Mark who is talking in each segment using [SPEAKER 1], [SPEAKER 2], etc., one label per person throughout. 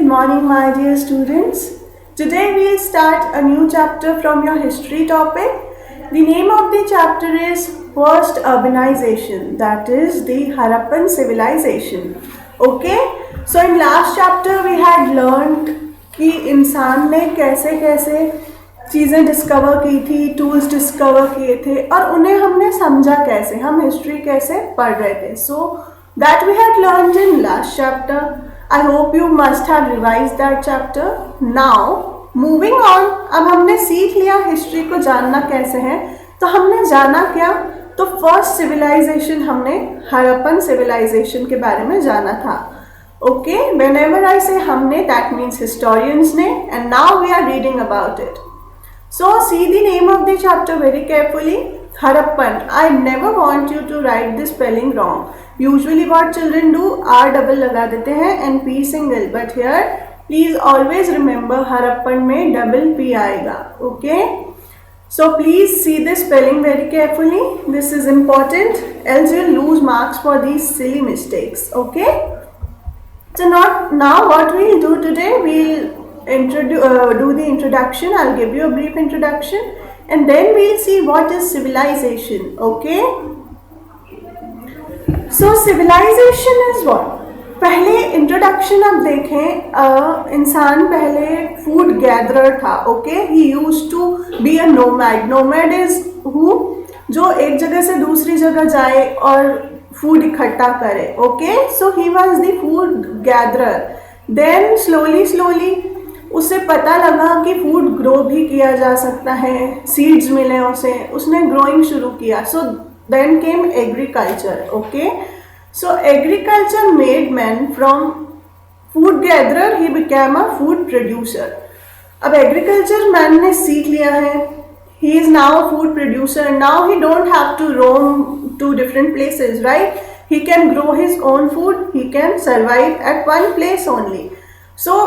[SPEAKER 1] morning, my dear students. Today we'll start a new chapter from your history topic. The name of the chapter is First Urbanization, that is the Harappan civilization. Okay, so in last chapter we had learned कि इंसान ने कैसे कैसे चीज़ें discover की थी, tools discover किए थे और उन्हें हमने समझा कैसे, हम हिस्ट्री कैसे पढ़ रहे थे. So that we had learned in last chapter. I hope you must have revised that chapter. Now, moving on, अब हमने सीख लिया हिस्ट्री को जानना कैसे है. तो हमने जाना क्या, तो फर्स्ट सिविलाइजेशन हमने हड़प्पन सिविलाइजेशन के बारे में जाना था. ओके, whenever I say हमने, that means historians ने, and now we are reading about it. So see the name of the chapter very carefully. Harappan. I never want you to write the spelling wrong. Usually what children do, R double लगा देते हैं and P single. But here please always remember Harappan में double P आएगा. Okay. So please see the spelling very carefully. This is important. Else you'll lose marks for these silly mistakes. Okay. So now what we'll do today, we'll do the introduction. I'll give you a brief introduction and then we'll see what is civilization. Okay. So civilization is what? पहले introduction अब देखें. इंसान पहले food gatherer था. Okay, he used to be a nomad. Nomad is who जो एक जगह से दूसरी जगह जाए और फूड इकट्ठा करे. Okay, so he was the food gatherer. Then slowly उसे पता लगा कि फूड ग्रो भी किया जा सकता है, सीड्स मिले उसे, उसने ग्रोइंग शुरू किया. सो then came agriculture. Okay, so agriculture made man from food gatherer, he became a food producer. अब agriculture man ने सीख लिया है, he is now a food producer. Now he don't have to roam to different places, right? He can grow his own food, he can survive at one place only. So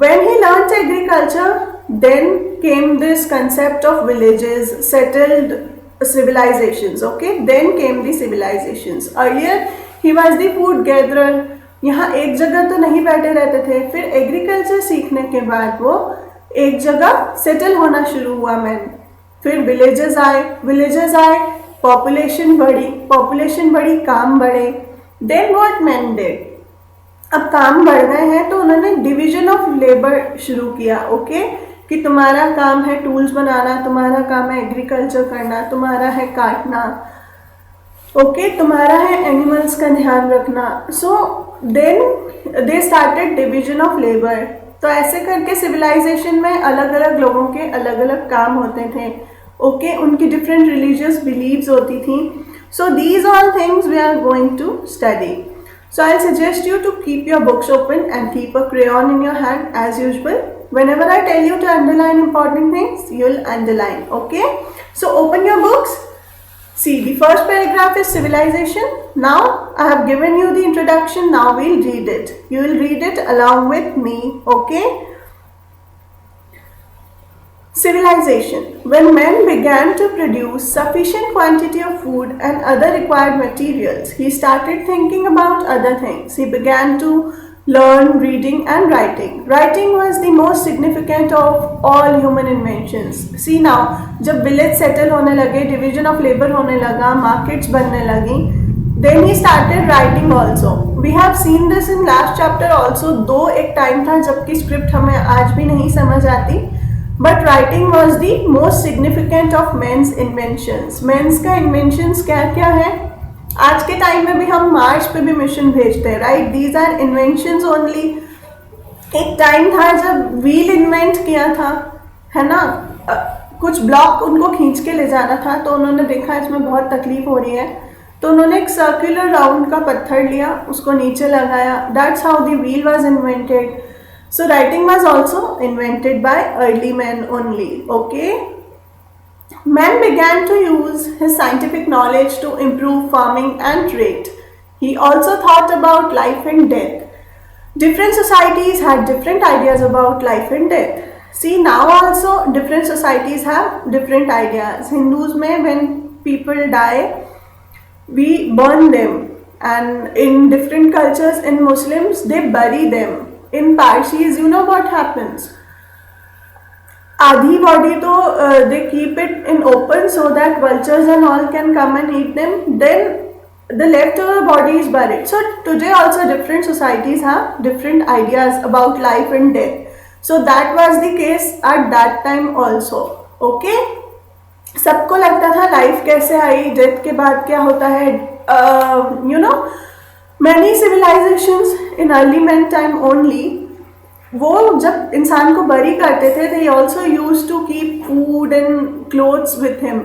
[SPEAKER 1] when he learnt agriculture, then came this concept of villages, settled civilizations. Okay, then came the civilizations. Earlier he was the food gatherer. यहाँ एक जगह तो नहीं बैठे रहते थे. फिर agriculture सीखने के बाद वो एक जगह सेटल होना शुरू हुआ मैन. फिर विलेजेस आए, पॉपुलेशन बढ़ी, काम बढ़े. देन व्हाट मैन डिड, अब काम बढ़ गए हैं तो उन्होंने डिवीजन ऑफ लेबर शुरू किया. ओके, कि तुम्हारा काम है टूल्स बनाना, तुम्हारा काम है एग्रीकल्चर करना, तुम्हारा है काटना. ओके, तुम्हारा है एनिमल्स का ध्यान रखना. So then they started division of labour. तो ऐसे करके सिविलाइजेशन में अलग अलग लोगों के अलग अलग काम होते थे. ओके, उनकी डिफरेंट रिलीजियस बिलीव्स होती थी. So these all things we are going to study. So I'll suggest you to keep your books open and keep a crayon in your hand as usual. Whenever I tell you to underline important things, you'll underline. Okay? So open your books. See, the first paragraph is civilization. Now I have given you the introduction. Now we'll read it. You will read it along with me. Okay? Civilization. When man began to produce sufficient quantity of food and other required materials, he started thinking about other things. He began to learn reading and writing. Writing was the most significant of all human inventions. See now, जब village settle होने लगे, division of labor होने लगा, markets बनने लगी, then he started writing also. We have seen this in last chapter also. दो एक time था जबकि स्क्रिप्ट हमें आज भी नहीं समझ आती. But writing was the most significant of men's inventions. Men's का inventions क्या क्या है? आज के टाइम में भी हम मार्स पे भी मिशन भेजते हैं, right? These are inventions only. एक टाइम था जब व्हील इन्वेंट किया था, है ना? कुछ ब्लॉक उनको खींच के ले जाना था तो उन्होंने देखा इसमें बहुत तकलीफ हो रही है, तो उन्होंने एक सर्कुलर राउंड का पत्थर लिया, उसको नीचे लगाया. That's how the wheel was invented. So writing was also invented by early men only. Okay, man began to use his scientific knowledge to improve farming and trade. He also thought about life and death. Different societies had different ideas about life and death. See, now also different societies have different ideas. Hindus mein, when people die, we burn them, and in different cultures, in Muslims, they bury them. in Parsis, you know what happens? Adhi body to they keep it in open so that vultures and all can come and eat them. Then the leftover body is buried. So today also different societies have different ideas about life and death. So that was the case at that time also. Okay. सबको लगता था life कैसे आई, death के बाद क्या होता है. You know many civilizations in early man time only, वो जब इंसान को बरी करते थे they also use to keep food and clothes with him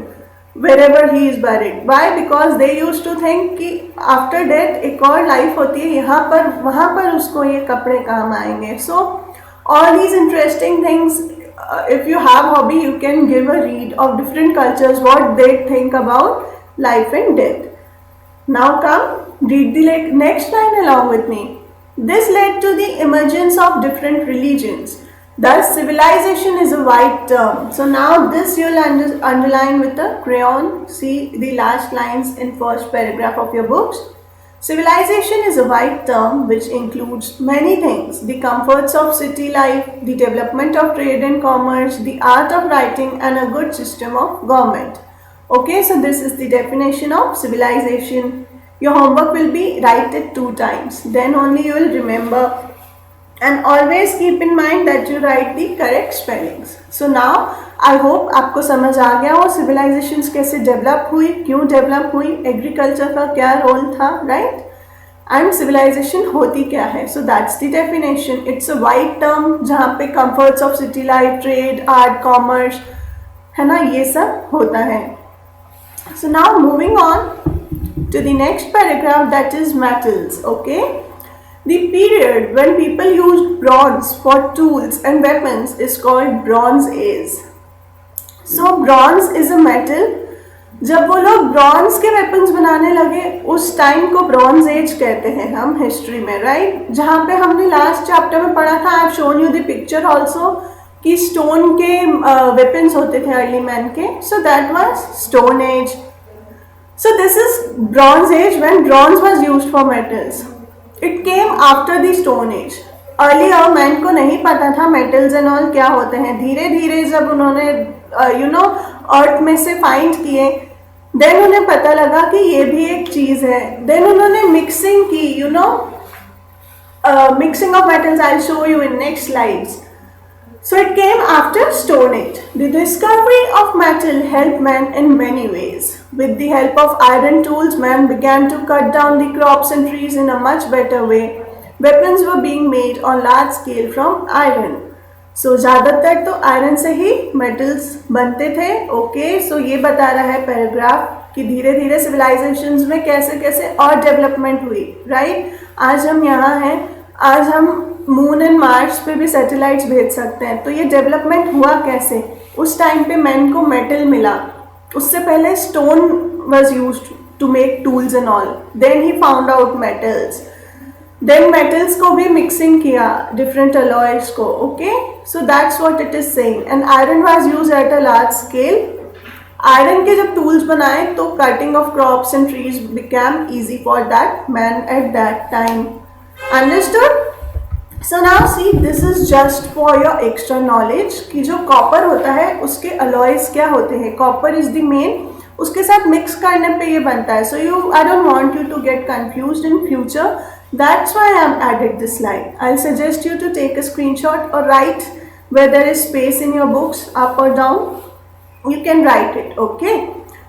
[SPEAKER 1] wherever he is buried. Why? Because they used to think कि after death एक और life होती है, यहाँ पर वहाँ पर उसको ये कपड़े काम आएंगे. So all these interesting things, if you have hobby, you can give a read of different cultures, what they think about life and death. Now come read the next line along with me. This led to the emergence of different religions. Thus, civilization is a wide term. So now this you'll underline with a crayon. See the last lines in first paragraph of your books. Civilization is a wide term which includes many things: the comforts of city life, the development of trade and commerce, the art of writing, and a good system of government. Okay, so this is the definition of civilization. Your homework will be write it 2 times. Then only you will remember. And always keep in mind that you write the correct spellings. So now I hope आपको समझ आ गया वो civilizations कैसे develop हुई, क्यों develop हुई, agriculture का क्या रोल था, राइट, एंड civilization होती क्या है. So that's the definition. It's a wide term जहाँ पे comforts of city life, trade, art, commerce, है ना, ये सब होता है. So now moving on to the next paragraph, that is metals. Okay. The period when people used bronze for tools and weapons is called Bronze Age. So bronze is a metal. जब वो लोग bronze के weapons बनाने लगे उस time को bronze age कहते हैं हम हिस्ट्री में, राइट. जहाँ पे हमने लास्ट चैप्टर में पढ़ा था, I have shown you the picture also, कि स्टोन के वेपन्स होते थे अर्ली मैन के. So that was stone age. So this is bronze age when bronze was used for metals. It came after the Stone Age. Earlier man को नहीं पता था metals and all क्या होते हैं. धीरे धीरे जब उन्होंने अर्थ में से फाइंड किए, देन उन्हें पता लगा कि ये भी एक चीज है. देन उन्होंने मिक्सिंग की, mixing of metals. I show you in next slides. So it came after Stone Age. The discovery of metal helped man in many ways. With the help of iron tools, man began to cut down the crops and trees in a much better way. Weapons were being made on large scale from iron. So ज़्यादातर तो iron से ही metals बनते थे. Okay, सो ये बता रहा है paragraph कि धीरे धीरे सिविलाइजेशंस में कैसे कैसे और डेवलपमेंट हुई, राइट. आज हम यहाँ हैं, आज हम मून एंड मार्स पे भी सैटेलाइट्स भेज सकते हैं. तो ये डेवलपमेंट हुआ कैसे? उस टाइम पे मैन को मेटल मिला. उससे पहले stone was used to make tools and all. Then he found out metals. Then metals को भी मिक्सिंग किया, डिफरेंट अलॉयज को. Okay, so that's what it is saying. And iron was used at a large scale. Iron के जब tools बनाए तो cutting of crops and trees become easy for that man at that time. Understood? So now see, this is just for your extra knowledge कि जो copper होता है उसके alloys क्या होते हैं. कॉपर इज द मेन, उसके साथ मिक्स करने पे ये बनता है. So you, I don't want you to get confused in future. That's why I have added this slide. I suggest you to take a screenshot or write where there is space in your books, up or down, you can write it. Okay.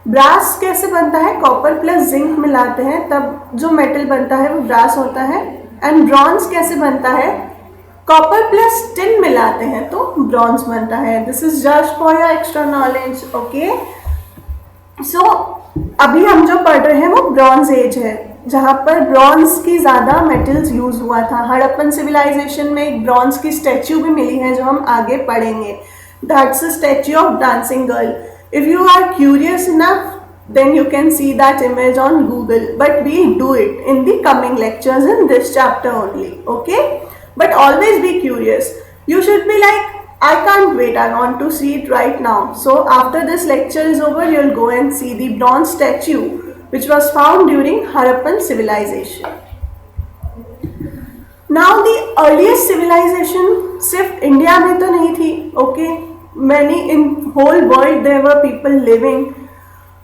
[SPEAKER 1] Brass कैसे बनता है? Copper plus zinc मिलाते हैं तब जो metal बनता है वो ब्रास होता है. एंड ब्रॉन्ज कैसे बनता है? कॉपर प्लस टिन मिलाते हैं तो ब्रॉन्ज बनता है. This is just for your extra knowledge. Okay, so अभी हम जो पढ़ रहे हैं वो ब्रॉन्ज एज है, जहाँ पर ब्रॉन्ज की ज़्यादा मेटल्स यूज हुआ था. हड़प्पन सिविलाइजेशन में एक ब्रॉन्ज की स्टैच्यू भी मिली है जो हम आगे पढ़ेंगे. That's a statue of dancing girl. If you are curious enough, then you can see that image on Google, but we'll do it in the coming lectures in this chapter only. Okay, but always be curious. You should be like, I can't wait, I want to see it right now. So after this lecture is over, you'll go and see the bronze statue which was found during Harappan civilization. Now the earliest civilization सिर्फ India में तो नहीं थी, okay? Many in whole world there were people living.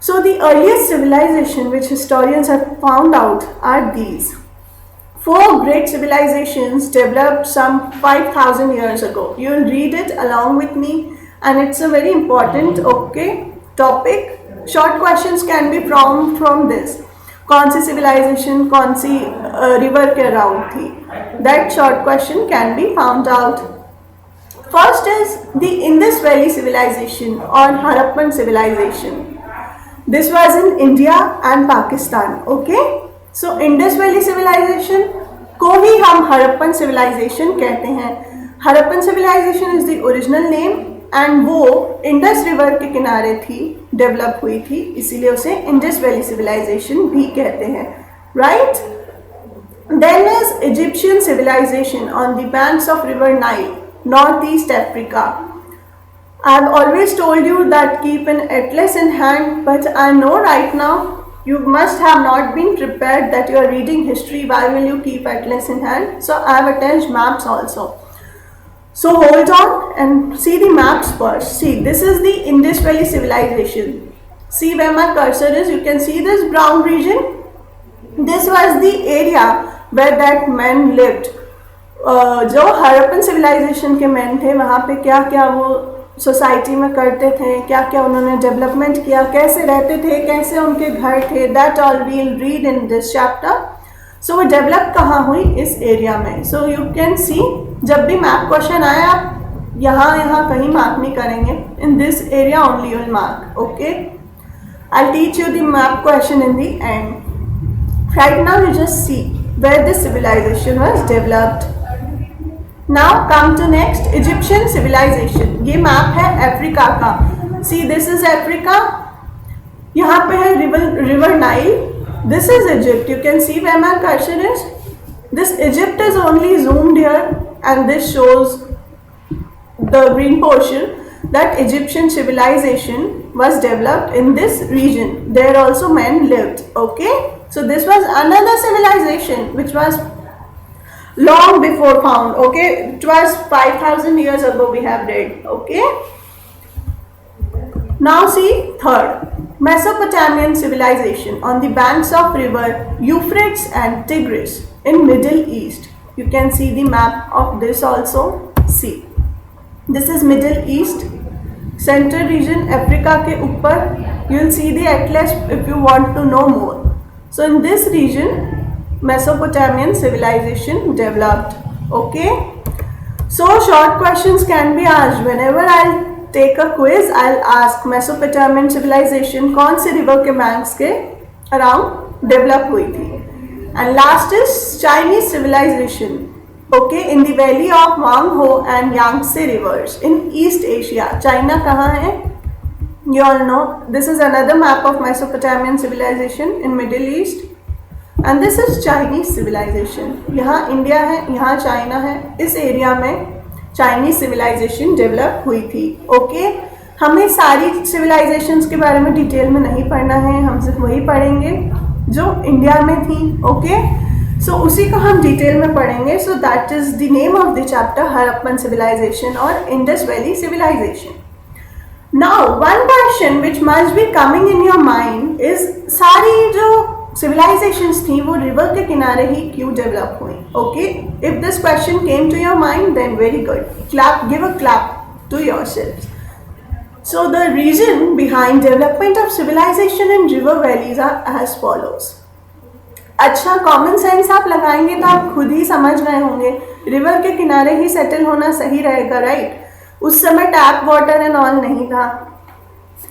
[SPEAKER 1] So the earliest civilization which historians have found out are these. Four great civilizations developed some 5,000 years ago. You'll read it along with me, and it's a very important, okay, topic. Short questions can be from this. कौन सी civilization कौन सी river के around थी? That short question can be found out. First is the Indus Valley civilization or Harappan civilization. This was in India and Pakistan. Okay, so Indus Valley civilization को ही हम Harappan civilization कहते हैं. Harappan civilization is the original name and वो Indus river के किनारे थी, develop हुई थी, इसीलिए उसे इंडस वैली civilization भी कहते हैं. Right? Then is Egyptian civilization on the banks of river Nile, Northeast Africa. I've always told you that keep an atlas in hand, but I know right now you must have not been prepared that you are reading history. Why will you keep atlas in hand? So I have attached maps also. So hold on and see the maps first. See, this is the Indus Valley civilization. See where my cursor is. You can see this brown region. This was the area where that men lived. जो Harappan civilisation के man थे, वहाँ पे क्या क्या वो society में करते थे, क्या क्या उन्होंने डेवलपमेंट किया, कैसे रहते थे, कैसे उनके घर थे, that all will read in this chapter. So वो डेवलप कहाँ हुई? इस एरिया में. सो यू कैन सी, जब भी मैप क्वेश्चन आए आप यहाँ कहीं मार्क नहीं करेंगे. In this area only you will mark. Okay, I teach you the map question in the end. Right now you just see where this civilization was developed. Now come to next, Egyptian civilization. ये map है Africa का. See, this is Africa. यहाँ पे है river Nile. This is Egypt. You can see where my cursor is. This Egypt is only zoomed here, and this shows the green portion that Egyptian civilization was developed in this region. There also men lived. Okay, so this was another civilization which was long before found. Okay, it was 5,000 years ago we have read. Okay, now see third, Mesopotamian civilization on the banks of river Euphrates and Tigris in Middle East. You can see the map of this also. See, this is Middle East, central region, Africa के ऊपर. You will see the atlas if you want to know more. So in this region Mesopotamian civilization developed. Okay, so short questions can be asked. Whenever I'll take a quiz, I'll ask Mesopotamian civilization कौन से river के banks के around develop हुई थी. And last is Chinese civilization. Okay, in the valley of Wangho and Yangtze rivers in East Asia. China कहाँ है? You all know. This is another map of Mesopotamian civilization in Middle East. And this is Chinese civilization. यहाँ India है, यहाँ China है. इस area में Chinese civilisation develop हुई थी. ओके, हमें सारी सिविलाइजेशंस के बारे में डिटेल में नहीं पढ़ना है, हम सिर्फ वही पढ़ेंगे जो इंडिया में थी. ओके, सो उसी को हम डिटेल में पढ़ेंगे. So that is the name of the chapter, Harappan civilization और Indus valley civilization. Now one question which must be coming in your mind is, सारी जो सिविलाइजेशंस थी वो रिवर के किनारे ही क्यों डेवलप हुई? Okay, if this question came to your mind then very good, clap, give a clap to yourself. So the reason behind development of civilization in river valleys are as follows. अच्छा, common sense आप लगाएंगे तो आप खुद ही समझ गए होंगे, river के किनारे ही सेटल होना सही रहेगा. राइट, उस समय टैप वाटर एंड ऑल नहीं था,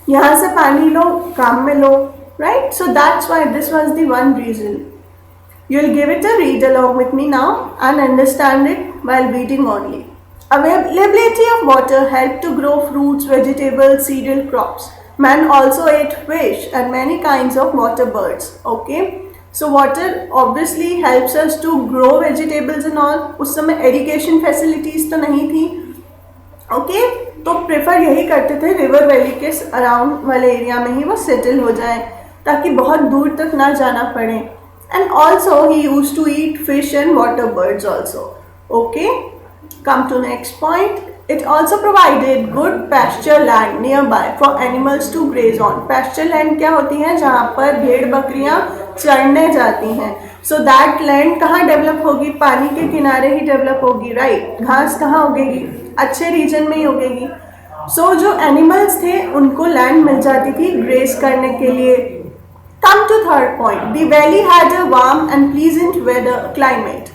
[SPEAKER 1] यहाँ से पानी लो, काम में लो. Right, so that's why this was the one reason. You'll give it a read along with me now and understand it while reading only. Availability of water helped to grow fruits, vegetables, cereal crops. Man also ate fish and many kinds of water birds. Okay, so water obviously helps us to grow vegetables and all. उस समय irrigation facilities तो नहीं थी. Okay, तो prefer यही करते थे river valley के अराउंड वाले एरिया में ही वो सेटल हो जाए, ताकि बहुत दूर तक ना जाना पड़े. and also he used to eat fish and water birds also. Okay, come to next point. It also provided good pasture land nearby for animals to graze on. Pasture land क्या होती है, जहाँ पर भेड़ बकरियां चरने जाती हैं. सो दैट लैंड कहाँ डेवलप होगी, पानी के किनारे ही डेवलप होगी, राइट. घास कहाँ उगेगी, अच्छे रीजन में ही उगेगी. सो जो एनिमल्स थे उनको लैंड मिल जाती थी ग्रेज करने के लिए. Come to third point. The valley had a warm and pleasant weather climate.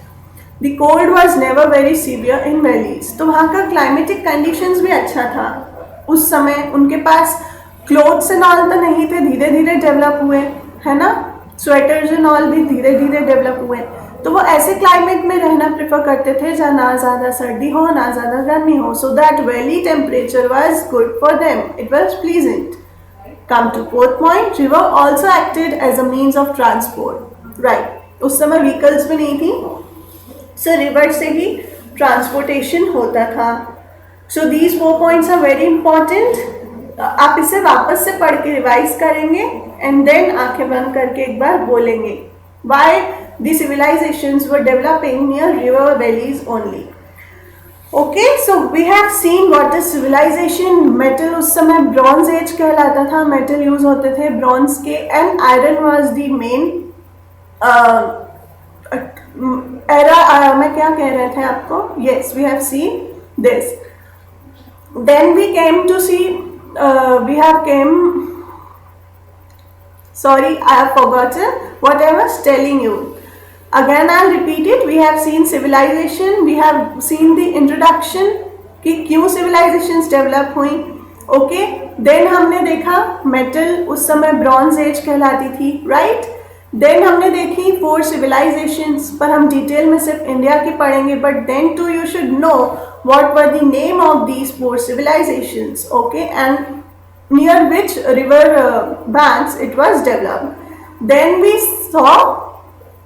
[SPEAKER 1] The cold was never very severe in valleys. तो वहाँ का climatic conditions भी अच्छा था. उस समय उनके पास clothes and all तो नहीं थे, धीरे धीरे डेवलप हुए, है ना. स्वेटर्स एंड ऑल भी धीरे धीरे डेवलप हुए. तो वो ऐसे क्लाइमेट में रहना प्रेफर करते थे जहाँ ना ज़्यादा सर्दी हो ना ज़्यादा गर्मी हो. So that valley temperature was good for them. It was pleasant. Come to fourth point. River also acted as a means of transport. Right. उस समय vehicles भी नहीं थी. So river से ही transportation होता था. So these 4 points are very important. आप इसे वापस से पढ़ के रिवाइज करेंगे and then आंखें बंद करके एक बार बोलेंगे. Why the civilizations were developing near river valleys only. Okay, so we have seen what is civilization. Metal उस समय ब्रॉन्ज एज कहलाता था. मेटल यूज होते थे ब्रॉन्ज के, and iron was the main era. मैं क्या कह रहे थे आपको, yes we have seen this. Then we came to see, we have came, sorry I have forgotten what I was telling you. Again I'll repeat it. We have seen civilization, we have seen the introduction कि क्यों civilizations develop हुई. Okay, then हमने देखा metal उस समय bronze age कहलाती थी, right. then हमने देखी 4 civilizations, पर हम डिटेल में सिर्फ इंडिया की पढ़ेंगे. but then too you should know what were the name of these 4 civilizations. Okay, and near which river banks it was developed. then we saw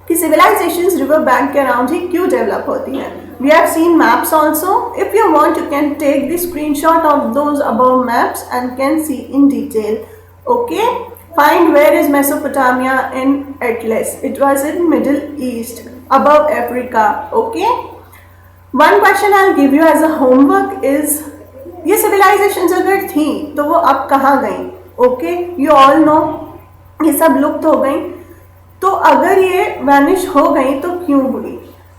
[SPEAKER 1] कि civilizations river bank के around ही क्यों develop होती हैं. We have seen maps also. If you want, you can take the screenshot of those above maps and can see in detail. Okay, find where is Mesopotamia in Atlas. It was in Middle East, above Africa. Okay, one question I'll give you as a homework is, ये civilizations अगर थी तो वो अब कहाँ गई. Okay, you all know ये सब लुप्त हो गई. तो अगर ये वैनिश हो गई तो क्यों हुई.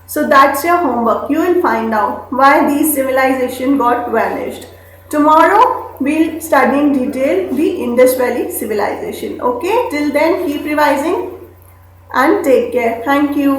[SPEAKER 1] So that's your homework. You will find out why these civilization got vanished. Tomorrow we'll study in detail the Indus Valley civilization. Okay, till then keep revising and take care. Thank you.